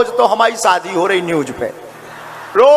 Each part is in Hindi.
तो हमारी शादी हो रही न्यूज पे रो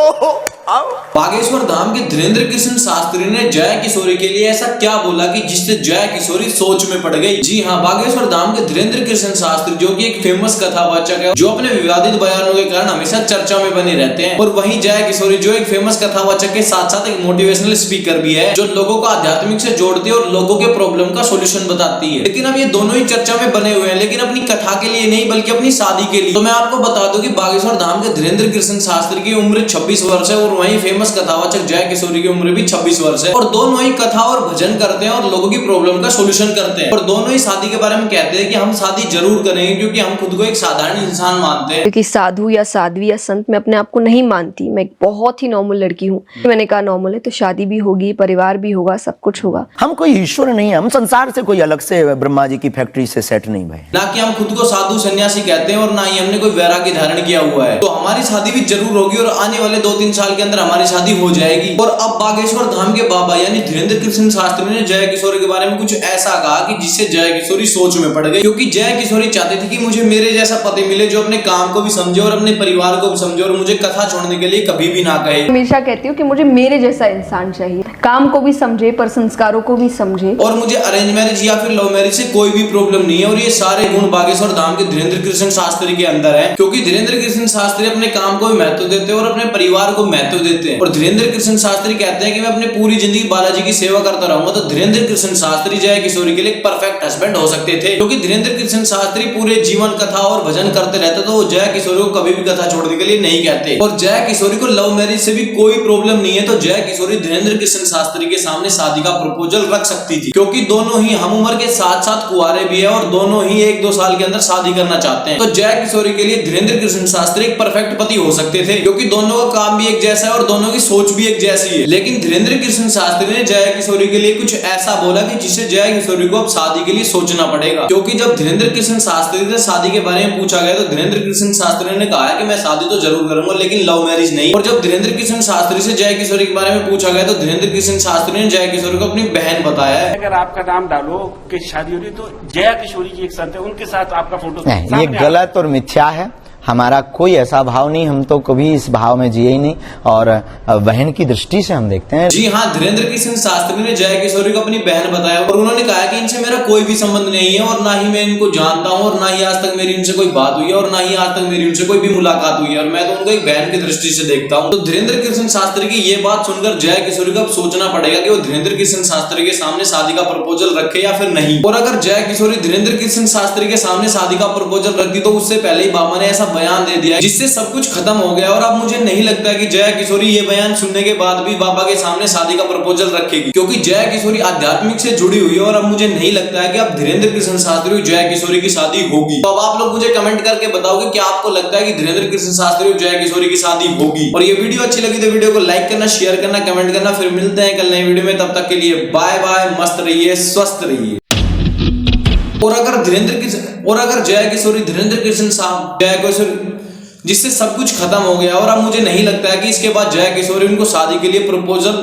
आओ। बागेश्वर धाम के धीरेन्द्र कृष्ण शास्त्री ने जया किशोरी के लिए ऐसा क्या बोला कि जिससे जया किशोरी सोच में पड़ गई। जी हाँ, बागेश्वर धाम के धीरेन्द्र कृष्ण शास्त्री जो कि एक फेमस कथावाचक है, जो अपने विवादित बयानों के कारण हमेशा चर्चा में बने रहते हैं, और वहीं जया किशोरी जो एक फेमस कथावाचक के साथ साथ एक मोटिवेशनल स्पीकर भी है, जो लोगों को आध्यात्मिक से जोड़ती है और लोगों के प्रॉब्लम का सोल्यूशन बताती है। लेकिन अब ये दोनों ही चर्चा में बने हुए हैं, लेकिन अपनी कथा के लिए नहीं बल्कि अपनी शादी के लिए। तो मैं आपको बता दूं कि बागेश्वर धाम के धीरेन्द्र कृष्ण शास्त्री की उम्र 26 वर्ष है और वहीं फेमस कथावाचक जया किशोरी की उम्र भी 26 वर्ष है, और दोनों ही कथा और भजन करते हैं और लोगों की प्रॉब्लम का सोल्यूशन करते हैं, और दोनों ही शादी के बारे में कहते हैं कि हम शादी जरूर करेंगे क्योंकि हम खुद को एक साधारण इंसान मानते हैं। क्योंकि साधु या साध्वी या संत मैं अपने आप को नहीं मानती, मैं एक बहुत ही नॉर्मल लड़की हूँ। मैंने कहा नॉर्मल है तो शादी भी होगी, परिवार भी होगा, सब कुछ होगा। हम कोई ईश्वर नहीं है, हम संसार से कोई अलग से ब्रह्मा जी की फैक्ट्री से सेट नहीं भाई। ना कि हम खुद को साधु सन्यासी कहते हैं और ना ही हमने कोई वैराग्य धारण किया हुआ है। तो हमारी शादी भी जरूर होगी और आने वाले 2-3 साल के अंदर हमारी शादी हो जाएगी। और अब बागेश्वर धाम के बाबा यानी धीरेन्द्र कृष्ण शास्त्री ने जया किशोरी के बारे में कुछ ऐसा कहा कि जिससे जया किशोरी सोच में पड़ गई, क्योंकि जया किशोरी चाहती थी कि मुझे मेरे जैसा पति मिले जो अपने काम को भी समझे और अपने परिवार को भी समझे और मुझे कथा छोड़ने के लिए कभी भी ना कहे। हमेशा कहती हूँ कि मुझे मेरे जैसा इंसान चाहिए, काम को भी समझे पर संस्कारों को भी समझे। और मुझे अरेंज मैरिज या फिर लव मैरिज से कोई भी प्रॉब्लम नहीं है, और ये सारे गुण बागेश्वर धाम के धीरेन्द्र कृष्ण शास्त्री के अंदर है, क्योंकि धीरेन्द्र कृष्ण शास्त्री अपने काम को भी महत्व देते हैं और अपने परिवार को महत्व देते हैं। और धीरेन्द्र कृष्ण शास्त्री कहते हैं कि मैं अपनी पूरी जिंदगी बालाजी की सेवा करता रहूंगा। तो धीरेन्द्र कृष्ण शास्त्री जया किशोरी के लिए परफेक्ट हस्बैंड हो सकते थे, क्योंकि धीरेन्द्र कृष्ण शास्त्री पूरे जीवन कथा और भजन करते रहते, तो वो जया किशोरी को कभी भी कथा छोड़ने के लिए नहीं कहते। और जया किशोरी को लव मैरिज से भी कोई प्रॉब्लम नहीं है, तो जया किशोरी धीरेन्द्र कृष्ण शास्त्री के सामने शादी का प्रपोजल रख सकती थी, क्योंकि दोनों ही हम उम्र के साथ साथ कुंवारे भी है और दोनों ही 1-2 साल के अंदर शादी करना चाहते हैं। तो जया किशोरी के लिए धीरेन्द्र कृष्ण शास्त्री एक परफेक्ट पति हो सकते थे, क्योंकि दोनों का काम भी एक जैसा है और दोनों की सोच भी एक जैसी है। लेकिन धीरेन्द्र कृष्ण शास्त्री ने जया किशोरी के लिए कुछ ऐसा बोला कि जिससे जया किशोरी को अब शादी के लिए सोचना पड़ेगा, क्योंकि जब धीरेन्द्र कृष्ण शास्त्री से शादी के बारे में पूछा गया तो धीरेन्द्र कृष्ण शास्त्री ने कहा कि मैं शादी तो जरूर करूंगा लेकिन लव मैरिज नहीं। और जब धीरेन्द्र कृष्ण शास्त्री से जया किशोरी के बारे में पूछा गया तो धीरेन्द्र कृष्ण शास्त्री ने जया किशोरी को अपनी बहन बताया है। अगर आपका नाम डालो कि शादी हो रही तो जया किशोरी जी एक संत है, उनके साथ आपका फोटो ये गलत और मिथ्या है। हमारा कोई ऐसा भाव नहीं, हम तो कभी इस भाव में जिए ही नहीं, और बहन की दृष्टि से हम देखते हैं। जी हाँ, धीरेन्द्र कृष्ण शास्त्री ने जया किशोरी को अपनी बहन बताया और उन्होंने कहा कि इनसे मेरा कोई भी संबंध नहीं है और ना ही मैं इनको जानता हूँ और ना ही आज तक मेरी इनसे कोई बात हुई है और ना ही आज तक मेरी उनसे कोई भी मुलाकात हुई है, और मैं तो उनको एक बहन की दृष्टि से देखता हूँ। तो धीरेन्द्र कृष्ण शास्त्री की ये बात सुनकर जया किशोरी को अब सोचना पड़ेगा कि वो धीरेन्द्र कृष्ण शास्त्री के सामने शादी का प्रपोजल रखे या फिर नहीं। और अगर जया किशोरी धीरेन्द्र कृष्ण शास्त्री के सामने शादी का प्रपोजल रख दी तो उससे पहले ही बाबा ने ऐसा बयान दे दिया जिससे सब कुछ खत्म हो गया। और अब मुझे नहीं लगता कि जया किशोरी ये बयान सुनने के बाद भी बाबा के सामने शादी का प्रपोजल रखेगी, क्योंकि जया किशोरी आध्यात्मिक से जुड़ी हुई है। और अब मुझे नहीं लगता है कि अब धीरेन्द्र कृष्ण शास्त्री और जया किशोरी की शादी होगी। तो अब आप लोग मुझे कमेंट करके बताओगे कि आपको लगता है कि धीरेन्द्र कृष्ण शास्त्री और जया किशोरी की शादी होगी। और ये वीडियो अच्छी लगी तो वीडियो को लाइक करना, शेयर करना, कमेंट करना। फिर मिलते हैं कल नई वीडियो में, तब तक के लिए बाय बाय, मस्त रहिए, स्वस्थ रहिए। और अगर जया किशोरी धीरेन्द्र कृष्ण जया किशोरी जिससे सब कुछ खत्म हो गया, और अब मुझे नहीं लगता है कि इसके बाद जया किशोरी उनको शादी के लिए प्रपोजल